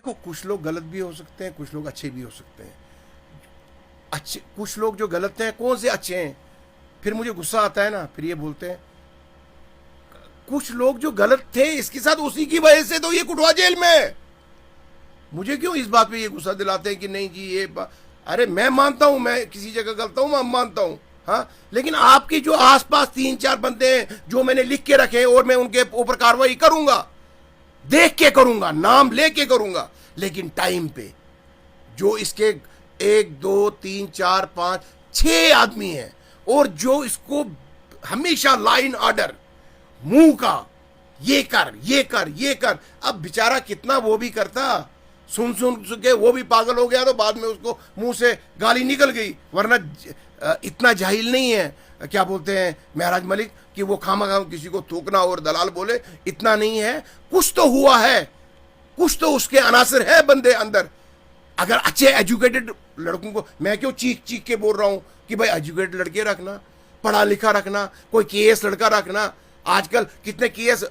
देखो, कुछ लोग गलत भी हो सकते हैं, कुछ लोग अच्छे भी हो सकते हैं। अच्छे कुछ लोग जो गलत हैं, कौन से अच्छे हैं? फिर मुझे गुस्सा आता है ना, फिर ये बोलते हैं कुछ लोग जो गलत थे इसके साथ उसी की वजह से तो ये कुटवा जेल में है। मुझे क्यों इस बात पे ये गुस्सा दिलाते हैं कि नहीं जी अरे मैं मानता हूं, मैं किसी जगह गलत हूं, मैं मानता हूं, हाँ, लेकिन आपके जो आसपास 3-4 बंदे हैं जो मैंने लिख के रखे हैं और मैं उनके ऊपर कार्रवाई करूंगा, देख के करूंगा, नाम लेके करूंगा, लेकिन टाइम पे जो इसके 1 2 3 4 5 6 आदमी हैं और जो इसको हमेशा लाइन ऑर्डर मुंह का ये कर ये कर ये कर। अब बेचारा कितना वो भी करता, सुन सुन के वो भी पागल हो गया तो बाद में उसको मुंह से गाली निकल गई, वरना इतना जाहिल नहीं है क्या बोलते हैं महराज मलिक कि वो खामा किसी को थूकना और दलाल बोले, इतना नहीं है। कुछ तो हुआ है, कुछ तो उसके अनासर है बंदे अंदर। अगर अच्छे एजुकेटेड लड़कों को, मैं क्यों चीख चीख के बोल रहा हूं कि भाई एजुकेटेड लड़के रखना, पढ़ा लिखा रखना, कोई केएस लड़का रखना। आजकल कितने केएस,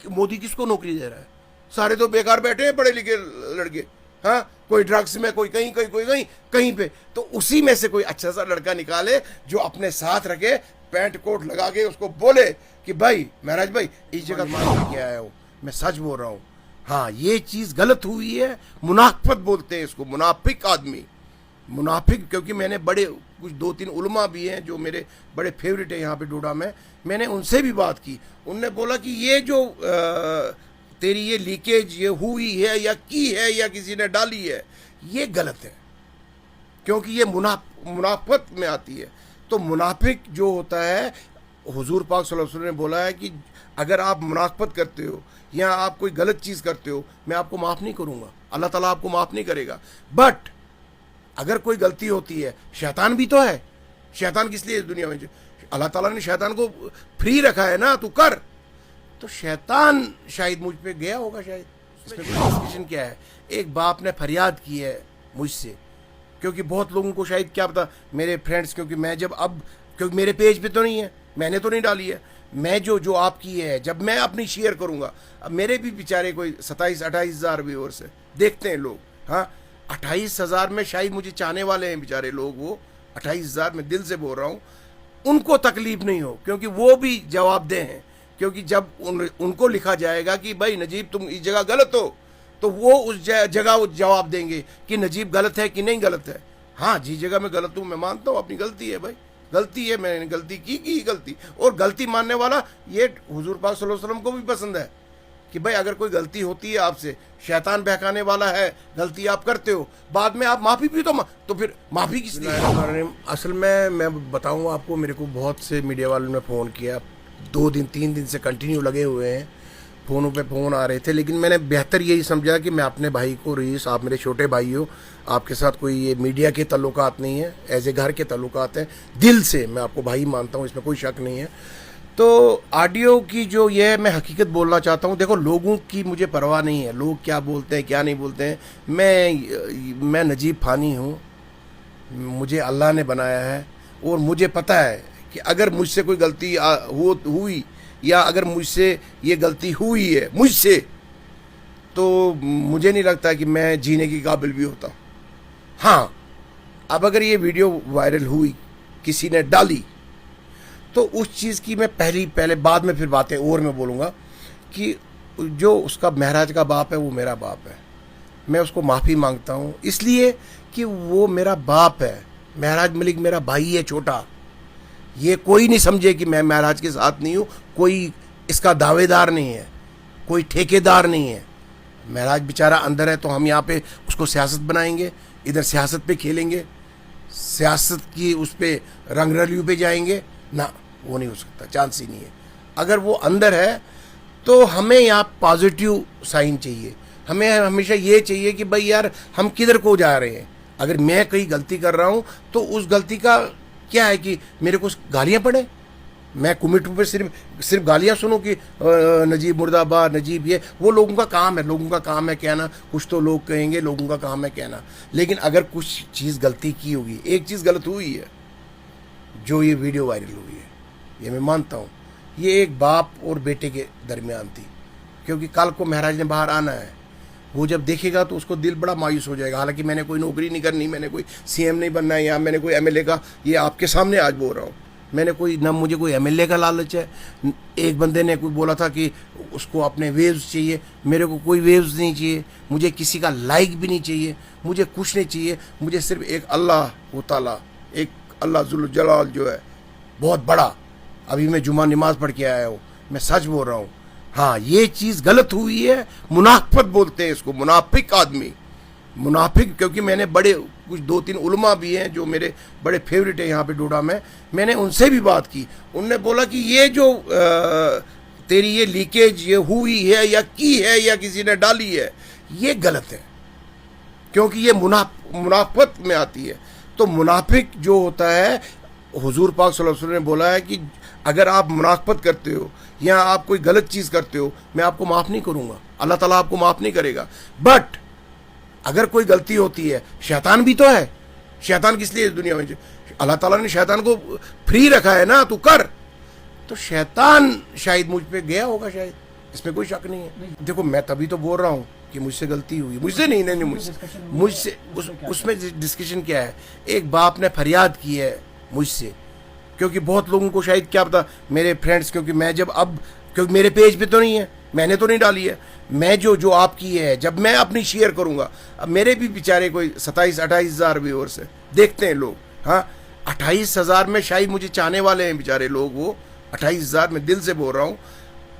मोदी किसको नौकरी दे रहा है? सारे तो बेकार बैठे हैं पढ़े लिखे लड़के, हाँ, कोई ड्रग्स में, कोई कहीं कोई कहीं कहीं पे। तो उसी में से कोई अच्छा सा लड़का निकाले जो अपने साथ रखे, पैंट कोट लगा के उसको बोले कि भाई महाराज भाई इस जगह मान के आया हूँ, मैं सच बोल रहा हूँ, हाँ ये चीज गलत हुई है। मुनाफिक बोलते हैं इसको, मुनाफिक आदमी, मुनाफिक। क्योंकि मैंने बड़े कुछ 2-3 उलमा भी हैं जो मेरे बड़े फेवरेट है यहाँ पे डोडा में, मैंने उनसे भी बात की। उनने बोला कि ये जो तेरी ये लीकेज ये हुई है या की है या किसी ने डाली है, ये गलत है, क्योंकि ये मुनाफत में आती है। तो मुनाफिक जो होता है, हुजूर पाक सल्लल्लाहु अलैहि वसल्लम ने बोला है कि अगर आप मुनाफत करते हो या आप कोई गलत चीज़ करते हो, मैं आपको माफ़ नहीं करूँगा, अल्लाह ताला आपको माफ़ नहीं करेगा। बट अगर कोई गलती होती है, शैतान भी तो है, शैतान किस लिए इस दुनिया में? अल्लाह ताला ने शैतान को फ्री रखा है ना, तू कर। तो शैतान शायद मुझ पे गया होगा, शायद इसमें कोई क्या है। एक बाप ने फरियाद की है मुझसे, क्योंकि बहुत लोगों को शायद क्या पता, मेरे फ्रेंड्स, क्योंकि मैं जब अब, क्योंकि मेरे पेज पे तो नहीं है, मैंने तो नहीं डाली है, मैं जो आपकी है जब मैं अपनी शेयर करूंगा, अब मेरे भी बेचारे कोई 27-28 हज़ार व्यूअर्स है, देखते हैं लोग, हाँ 28 हज़ार में शायद मुझे चाहने वाले हैं बेचारे लोग, वो 28 हज़ार में दिल से बोल रहा हूँ, उनको तकलीफ नहीं हो, क्योंकि वो भी जवाबदेह हैं। क्योंकि जब उनको लिखा जाएगा कि भाई नजीब तुम इस जगह गलत हो, तो वो उस जगह जवाब देंगे कि नजीब गलत है कि नहीं गलत है। हाँ, जिस जगह मैं गलत हूँ मैं मानता हूँ अपनी गलती है, भाई गलती है, मैंने गलती की गलती। और गलती मानने वाला ये हुजूर पाक सल्लल्लाहु अलैहि वसल्लम को भी पसंद है कि भाई अगर कोई गलती होती है आपसे, शैतान बहकाने वाला है, गलती आप करते हो, बाद में आप माफ़ी भी तो फिर माफ़ी किस लिए? असल में मैं बताऊँ आपको, मेरे को बहुत से मीडिया वालों ने फ़ोन किया, 2-3 दिन से कंटिन्यू लगे हुए हैं, फ़ोनों पे फ़ोन आ रहे थे, लेकिन मैंने बेहतर यही समझा कि मैं अपने भाई को, रईस आप मेरे छोटे भाई हो, आपके साथ कोई ये मीडिया के तल्लुकात नहीं है, एज ए घर के तल्लुकात हैं, दिल से मैं आपको भाई मानता हूँ, इसमें कोई शक नहीं है। तो ऑडियो की जो ये है, मैं हकीकत बोलना चाहता हूँ। देखो, लोगों की मुझे परवाह नहीं है, लोग क्या बोलते हैं क्या नहीं बोलते हैं, मैं नजीब फ़ानी हूँ, मुझे अल्लाह ने बनाया है और मुझे पता है कि अगर मुझसे कोई गलती हुई या अगर मुझसे ये गलती हुई है मुझसे, तो मुझे नहीं लगता कि मैं जीने की काबिल भी होता। हाँ, अब अगर ये वीडियो वायरल हुई, किसी ने डाली, तो उस चीज़ की मैं पहले बाद में फिर बातें और मैं बोलूँगा कि जो उसका महराज का बाप है वो मेरा बाप है, मैं उसको माफ़ी मांगता हूँ, इसलिए कि वो मेरा बाप है। महराज मलिक मेरा भाई है छोटा, ये कोई नहीं समझे कि मैं महराज के साथ नहीं हूँ, कोई इसका दावेदार नहीं है, कोई ठेकेदार नहीं है। महराज बेचारा अंदर है, तो हम यहाँ पे उसको सियासत बनाएंगे, इधर सियासत पे खेलेंगे, सियासत की उस पर रंगरलियों पे जाएंगे ना, वो नहीं हो सकता, चांस ही नहीं है। अगर वो अंदर है तो हमें यहाँ पॉजिटिव साइन चाहिए, हमें हमेशा ये चाहिए कि भाई यार हम किधर को जा रहे हैं। अगर मैं कहीं गलती कर रहा हूँ तो उस गलती का क्या है कि मेरे को गालियाँ पड़े, मैं कमेंट पे सिर्फ गालियाँ सुनूं कि नजीब मुर्दाबाद, नजीब ये, वो लोगों का काम है, लोगों का काम है कहना, कुछ तो लोग कहेंगे, लोगों का काम है कहना। लेकिन अगर कुछ चीज़ गलती की होगी, एक चीज़ गलत हुई है, जो ये वीडियो वायरल हुई है, ये मैं मानता हूँ, ये एक बाप और बेटे के दरमियान थी, क्योंकि कल को महराज ने बाहर आना है, वो जब देखेगा तो उसको दिल बड़ा मायूस हो जाएगा। हालांकि मैंने कोई नौकरी नहीं करनी, मैंने कोई सीएम नहीं बनना है, या मैंने कोई एमएलए का, ये आपके सामने आज बोल रहा हूँ, मैंने कोई ना, मुझे कोई एमएलए का लालच है। एक बंदे ने कोई बोला था कि उसको अपने वेव्स चाहिए, मेरे को कोई वेव्स नहीं चाहिए, मुझे किसी का लाइक भी नहीं चाहिए, मुझे कुछ नहीं चाहिए। मुझे सिर्फ एक अल्लाह ताला, एक अल्लाह जुल जलाल जो है बहुत बड़ा। अभी मैं जुमा नमाज पढ़ के आया हूँ, मैं सच बोल रहा हूँ। हाँ, ये चीज़ गलत हुई है, मुनाफिक बोलते हैं इसको, मुनाफिक आदमी, मुनाफिक। क्योंकि मैंने बड़े कुछ 2-3 उलमा भी हैं जो मेरे बड़े फेवरेट हैं यहाँ पे डोडा में, मैंने उनसे भी बात की। उनने बोला कि ये जो तेरी ये लीकेज ये हुई है या की है या किसी ने डाली है, ये गलत है, क्योंकि ये मुनाफत में आती है। तो मुनाफिक जो होता है, हुजूर पाक सल्लल्लाहु अलैहि वसल्लम ने बोला है कि अगर आप मुनाफत करते हो या आप कोई गलत चीज़ करते हो, मैं आपको माफ़ नहीं करूँगा, अल्लाह ताला आपको माफ़ नहीं करेगा। बट अगर कोई गलती होती है, शैतान भी तो है, शैतान किस लिए इस दुनिया में, अल्लाह ताला ने शैतान को फ्री रखा है ना, तू कर। तो शैतान शायद मुझ पे गया होगा, शायद, इसमें कोई शक नहीं है। देखो, मैं तभी तो बोल रहा हूँ कि मुझसे गलती हुई, मुझसे नहीं मुझसे उसमें डिस्कशन क्या है, एक बाप ने फरियाद की है मुझसे, क्योंकि बहुत लोगों को शायद क्या पता, मेरे फ्रेंड्स, क्योंकि मैं जब अब, क्योंकि मेरे पेज पे तो नहीं है, मैंने तो नहीं डाली है, मैं जो आपकी है जब मैं अपनी शेयर करूंगा, अब मेरे भी बेचारे कोई 27-28 हज़ार व्यूअर्स है, देखते हैं लोग। हाँ, 28 हज़ार में शायद मुझे चाहने वाले हैं बेचारे लोग, वो 28 हज़ार में दिल से बोल रहा हूँ,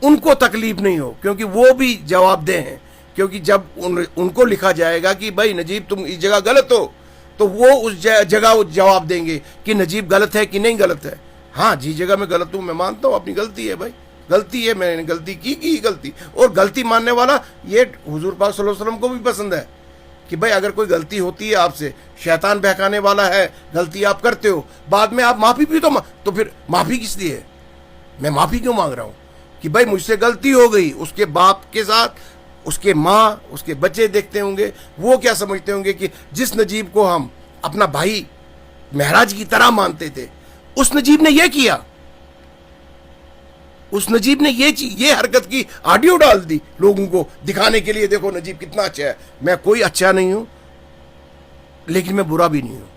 उनको तकलीफ नहीं हो, क्योंकि वो भी जवाबदेह हैं। क्योंकि जब उनको लिखा जाएगा कि भाई नजीब तुम इस जगह गलत हो, तो वो उस जगह जवाब देंगे कि नजीब गलत है कि नहीं गलत है। हाँ, जिस जगह मैं गलत हूँ मैं मानता हूँ, अपनी गलती है भाई, गलती है, मैंने गलती की गलती। और गलती मानने वाला ये हुजूर पाक सल्लल्लाहु अलैहि वसल्लम को भी पसंद है कि भाई अगर कोई गलती होती है आपसे, शैतान बहकाने वाला है, गलती आप करते हो, बाद में आप माफ़ी भी तो फिर माफ़ी किस लिए है? मैं माफ़ी क्यों मांग रहा हूँ कि भाई मुझसे गलती हो गई। उसके बाप के साथ उसके माँ, उसके बच्चे देखते होंगे, वो क्या समझते होंगे कि जिस नजीब को हम अपना भाई महराज की तरह मानते थे, उस नजीब ने ये किया, उस नजीब ने ये हरकत की, ऑडियो डाल दी लोगों को दिखाने के लिए, देखो नजीब कितना अच्छा है। मैं कोई अच्छा नहीं हूं, लेकिन मैं बुरा भी नहीं हूं,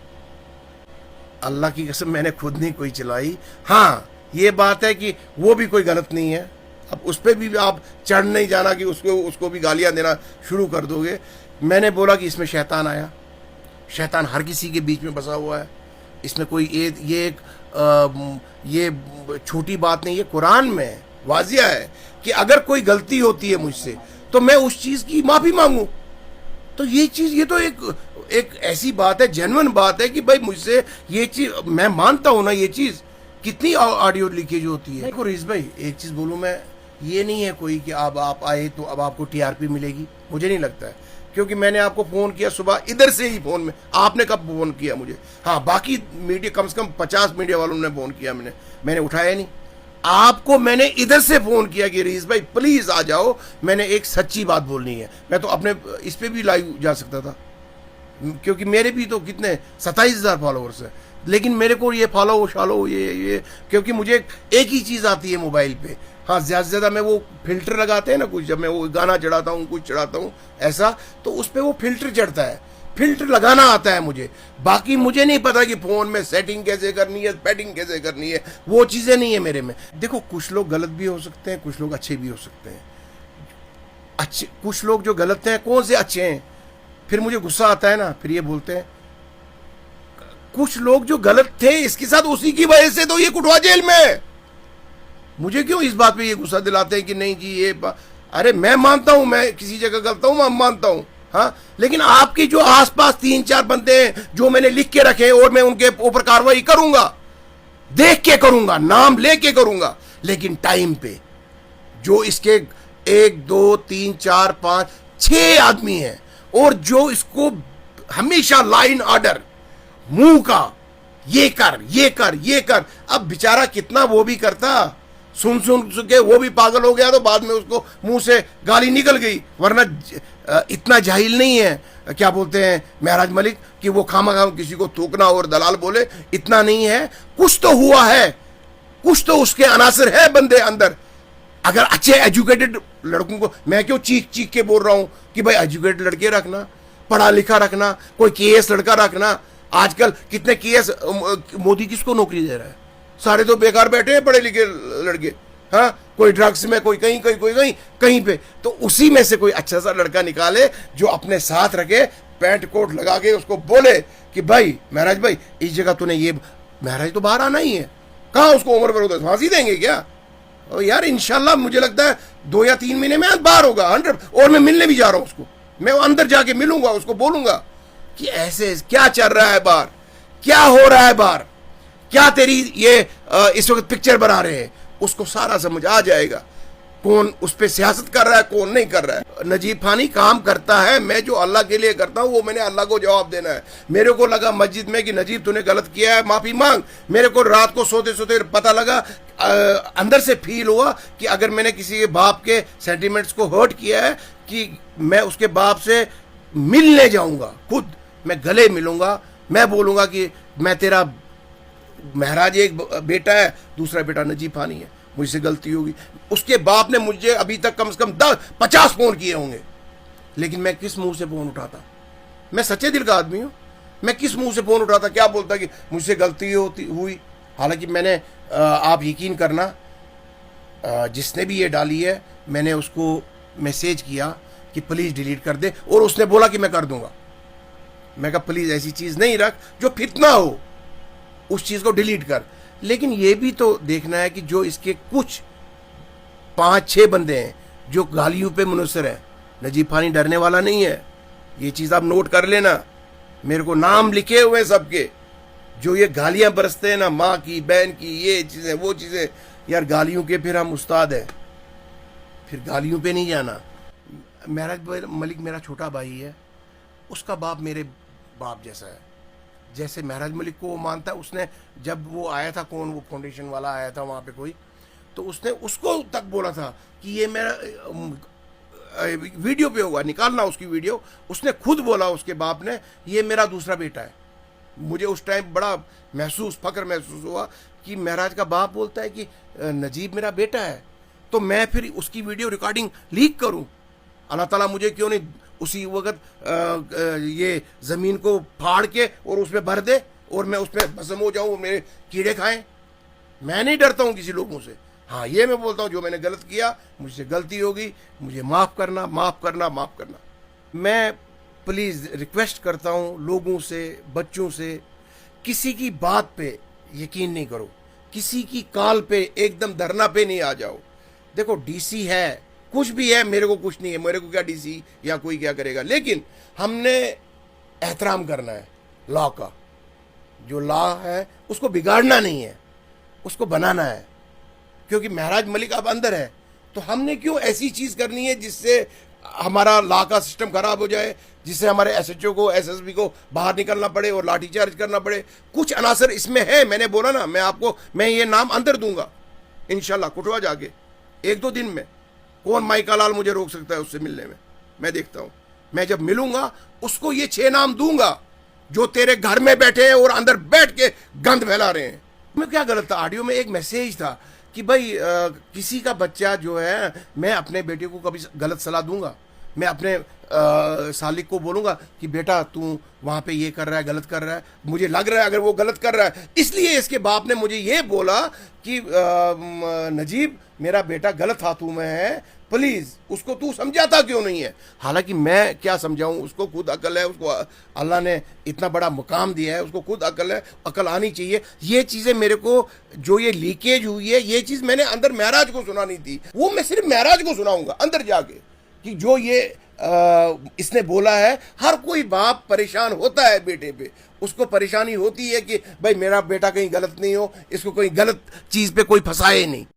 अल्लाह की कसम मैंने खुद नहीं कोई चलाई। हाँ, ये बात है कि वो भी कोई गलत नहीं है। अब उस पर भी आप चढ़ नहीं जाना कि उसको भी गालियां देना शुरू कर दोगे। मैंने बोला कि इसमें शैतान आया, शैतान हर किसी के बीच में बसा हुआ है, इसमें कोई ये छोटी बात नहीं है, कुरान में वाजिया है कि अगर कोई गलती होती है मुझसे तो मैं उस चीज़ की माफ़ी मांगू। तो ये चीज़, ये तो एक ऐसी बात है, जेन्युइन बात है कि भाई मुझसे ये चीज़, मैं मानता हूँ ना, ये चीज़ कितनी ऑडियो लीकेज होती है। देखो रीस भाई, एक चीज़ बोलूँ मैं, ये नहीं है कोई कि अब आप आए तो अब आपको टीआरपी मिलेगी, मुझे नहीं लगता है, क्योंकि मैंने आपको फ़ोन किया सुबह इधर से ही फ़ोन में, आपने कब फ़ोन किया मुझे? हाँ, बाकी मीडिया कम से कम 50 मीडिया वालों ने फ़ोन किया, मैंने उठाया नहीं। आपको मैंने इधर से फ़ोन किया कि रीस भाई प्लीज़ आ जाओ, मैंने एक सच्ची बात बोलनी है। मैं तो अपने इस पर भी लाइव जा सकता था, क्योंकि मेरे भी तो कितने 27 हज़ार फॉलोअर्स हैं, लेकिन मेरे को ये फॉलो शालो ये क्योंकि मुझे एक ही चीज़ आती है मोबाइल पे। हाँ, ज़्यादा से ज़्यादा मैं वो फिल्टर लगाते हैं ना कुछ, जब मैं वो गाना चढ़ाता हूँ, कुछ चढ़ाता हूँ ऐसा, तो उस पर वो फिल्टर चढ़ता है, फिल्टर लगाना आता है मुझे। बाकी मुझे नहीं पता कि फ़ोन में सेटिंग कैसे करनी है, पैडिंग कैसे करनी है, वो चीज़ें नहीं है मेरे में। देखो, कुछ लोग गलत भी हो सकते हैं, कुछ लोग अच्छे भी हो सकते हैं। अच्छे कुछ लोग जो गलत हैं, कौन से अच्छे हैं? फिर मुझे गुस्सा आता है ना, फिर ये बोलते हैं कुछ लोग जो गलत थे इसके साथ, उसी की वजह से तो ये कुटवा जेल में है। मुझे क्यों इस बात पे ये गुस्सा दिलाते हैं कि नहीं जी ये अरे मैं मानता हूं, मैं किसी जगह गलत हूं, मैं मानता हूं। हाँ, लेकिन आपके जो आसपास 3-4 बंदे हैं जो मैंने लिख के रखे, और मैं उनके ऊपर कार्रवाई करूंगा, देख के करूंगा, नाम लेके करूंगा, लेकिन टाइम पे। जो इसके 1 2 3 4 5 6 आदमी हैं, और जो इसको हमेशा लाइन ऑर्डर, मुंह का ये कर ये कर ये कर। अब बेचारा कितना वो भी करता, सुन के वो भी पागल हो गया, तो बाद में उसको मुंह से गाली निकल गई। वरना इतना जाहिल नहीं है, क्या बोलते हैं महराज मलिक, कि वो खामा किसी को थूकना और दलाल बोले, इतना नहीं है। कुछ तो हुआ है, कुछ तो उसके अनासर है बंदे अंदर, अगर अच्छे एजुकेटेड लड़कों को, मैं क्यों चीख चीख के बोल रहा हूं कि भाई एजुकेटेड लड़के रखना, पढ़ा लिखा रखना, कोई केएस लड़का रखना। आजकल कितने केएस, मोदी किसको नौकरी दे रहा है? सारे तो बेकार बैठे हैं पढ़े लिखे लड़के। हाँ, कोई ड्रग्स में, कोई कहीं कहीं, कोई कहीं कहीं पे। तो उसी में से कोई अच्छा सा लड़का निकाले जो अपने साथ रखे, पैंट कोट लगा के उसको बोले कि भाई महराज भाई इस जगह तूने ये, महराज तो बाहर आना ही है। कहाँ उसको उम्र पर फांसी देंगे क्या? और यार इंशाल्लाह मुझे लगता है 2 या 3 महीने में बाहर होगा 100। और मैं मिलने भी जा रहा हूं उसको, मैं अंदर जाके मिलूंगा, उसको बोलूंगा कि ऐसे क्या चल रहा है बाहर, क्या हो रहा है बाहर, क्या तेरी ये इस वक्त पिक्चर बना रहे हैं। उसको सारा समझ आ जाएगा कौन उस पर सियासत कर रहा है, कौन नहीं कर रहा है। नजीब फानी काम करता है, मैं जो अल्लाह के लिए करता हूं वो मैंने अल्लाह को जवाब देना है। मेरे को लगा मस्जिद में कि नजीब तूने गलत किया है, माफी मांग। मेरे को रात को सोते सोते पता लगा, अंदर से फील हुआ कि अगर मैंने किसी के बाप के सेंटिमेंट्स को हर्ट किया है, कि मैं उसके बाप से मिलने जाऊंगा, खुद मैं गले मिलूंगा, मैं बोलूंगा कि मैं तेरा महराज, एक बेटा है, दूसरा बेटा नजीब फानी है, मुझसे गलती होगी। उसके बाप ने मुझे अभी तक कम से कम 10-50 फोन किए होंगे, लेकिन मैं किस मुंह से फोन उठाता? मैं सच्चे दिल का आदमी हूं, मैं किस मुंह से फोन उठाता? क्या बोलता कि मुझसे गलती हुई। हालांकि मैंने, आप यकीन करना, जिसने भी ये डाली है मैंने उसको मैसेज किया कि प्लीज डिलीट कर दे, और उसने बोला कि मैं कर दूंगा। मैं कहा प्लीज ऐसी चीज नहीं रख जो फितना हो, उस चीज को डिलीट कर। लेकिन ये भी तो देखना है कि जो इसके कुछ 5-6 बंदे हैं जो गालियों पे मुनसर है, नजीब फानी डरने वाला नहीं है, ये चीज आप नोट कर लेना। मेरे को नाम लिखे हुए हैं सबके, जो ये गालियां बरसते हैं ना, माँ की, बहन की, ये चीजें वो चीजें, यार गालियों के फिर हम उस्ताद हैं, फिर गालियों पे नहीं जाना। महराज मलिक मेरा छोटा भाई है, उसका बाप मेरे बाप जैसा है। जैसे महराज मलिक को वो मानता है, उसने जब वो आया था, कौन वो फाउंडेशन वाला आया था वहाँ पे कोई, तो उसने उसको तक बोला था कि ये मेरा, वीडियो पे होगा, निकालना उसकी वीडियो, उसने खुद बोला उसके बाप ने, ये मेरा दूसरा बेटा है। मुझे उस टाइम बड़ा फख्र महसूस हुआ कि महराज का बाप बोलता है कि नजीब मेरा बेटा है, तो मैं फिर उसकी वीडियो रिकॉर्डिंग लीक करूं। अल्लाह ताला मुझे क्यों नहीं उसी वक्त ये ज़मीन को फाड़ के और उसमें भर दे और मैं उसमें भस्म हो जाऊं, मेरे कीड़े खाएं। मैं नहीं डरता हूं किसी लोगों से। हाँ, ये मैं बोलता हूं जो मैंने गलत किया, मुझसे गलती होगी, मुझे माफ़ करना, माफ़ करना, माफ़ करना। मैं प्लीज़ रिक्वेस्ट करता हूं लोगों से, बच्चों से, किसी की बात पे यकीन नहीं करो, किसी की कॉल पे एकदम धरना पे नहीं आ जाओ। देखो डीसी है, कुछ भी है, मेरे को कुछ नहीं है, मेरे को क्या डीसी या कोई क्या करेगा, लेकिन हमने एहतराम करना है लॉ का। जो लॉ है उसको बिगाड़ना नहीं है, उसको बनाना है। क्योंकि महराज मलिक अब अंदर है, तो हमने क्यों ऐसी चीज़ करनी है जिससे हमारा लॉ का सिस्टम खराब हो जाए, जिससे हमारे एसएचओ को, एसएसपी को बाहर निकलना पड़े और लाठीचार्ज करना पड़े। कुछ अनासर इसमें है, मैंने बोला ना, मैं आपको, मैं ये नाम अंदर दूंगा इंशाल्लाह कुटवा जाके 1-2 दिन में। कौन माइका लाल मुझे रोक सकता है उससे मिलने में? मैं देखता हूं, मैं जब मिलूंगा उसको ये 6 नाम दूंगा जो तेरे घर में बैठे हैं और अंदर बैठ के गंद फैला रहे हैं। मैं क्या गलत था? ऑडियो में एक मैसेज था कि भाई किसी का बच्चा जो है, मैं अपने बेटे को कभी गलत सलाह दूंगा, मैं अपने सालिक को बोलूंगा कि बेटा तू वहाँ पे ये कर रहा है, गलत कर रहा है, मुझे लग रहा है अगर वो गलत कर रहा है, इसलिए इसके बाप ने मुझे ये बोला कि नजीब मेरा बेटा गलत हाथों में है, प्लीज उसको तू समझाता क्यों नहीं है? हालांकि मैं क्या समझाऊं, उसको खुद अकल है, उसको अल्लाह ने इतना बड़ा मुकाम दिया है, उसको खुद अकल है, अकल आनी चाहिए। ये चीज़ें मेरे को, जो ये लीकेज हुई है, ये चीज़ मैंने अंदर महराज को सुनानी थी, वो मैं सिर्फ महराज को सुनाऊंगा अंदर जाके कि जो ये इसने बोला है। हर कोई बाप परेशान होता है बेटे पे, उसको परेशानी होती है कि भाई मेरा बेटा कहीं गलत नहीं हो, इसको कोई गलत चीज़ पे कोई फंसाए नहीं।